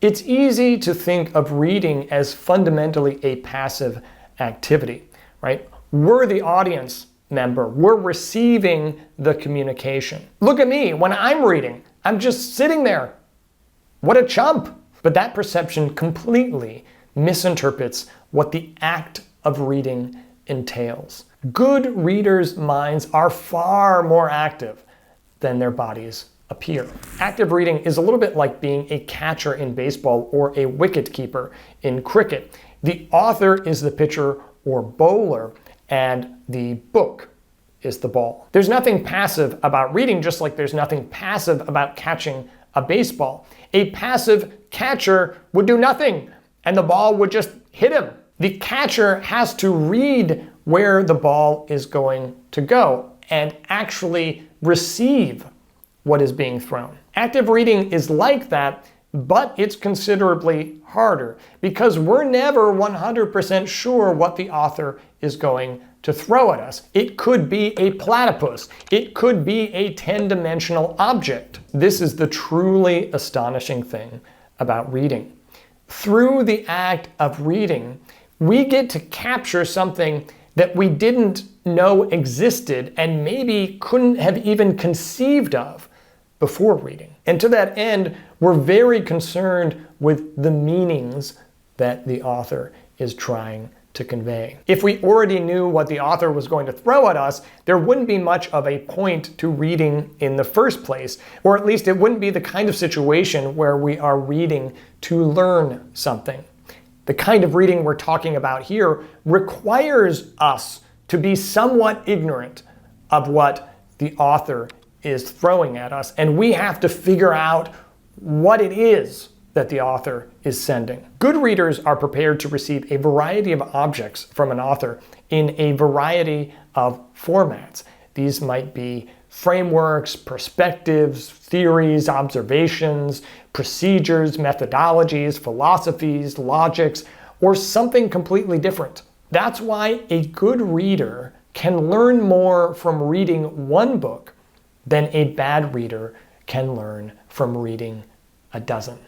It's easy to think of reading as fundamentally a passive activity, right? We're the audience member. We're receiving the communication. Look at me. When I'm reading, I'm just sitting there. What a chump. But that perception completely misinterprets what the act of reading entails. Good readers' minds are far more active than their bodies appear. Active reading is a little bit like being a catcher in baseball or a wicket keeper in cricket. The author is the pitcher or bowler, and the book is the ball. There's nothing passive about reading, just like there's nothing passive about catching a baseball. A passive catcher would do nothing, and the ball would just hit him. The catcher has to read where the ball is going to go and actually receive what is being thrown. Active reading is like that, but it's considerably harder because we're never 100% sure what the author is going to throw at us. It could be a platypus. It could be a 10-dimensional object. This is the truly astonishing thing about reading. Through the act of reading, we get to capture something that we didn't know existed and maybe couldn't have even conceived of before reading. And to that end, we're very concerned with the meanings that the author is trying to convey. If we already knew what the author was going to throw at us, there wouldn't be much of a point to reading in the first place, or at least it wouldn't be the kind of situation where we are reading to learn something. The kind of reading we're talking about here requires us to be somewhat ignorant of what the author is throwing at us, and we have to figure out what it is that the author is sending. Good readers are prepared to receive a variety of objects from an author in a variety of formats. These might be frameworks, perspectives, theories, observations, procedures, methodologies, philosophies, logics, or something completely different. That's why a good reader can learn more from reading one book than a bad reader can learn from reading a dozen.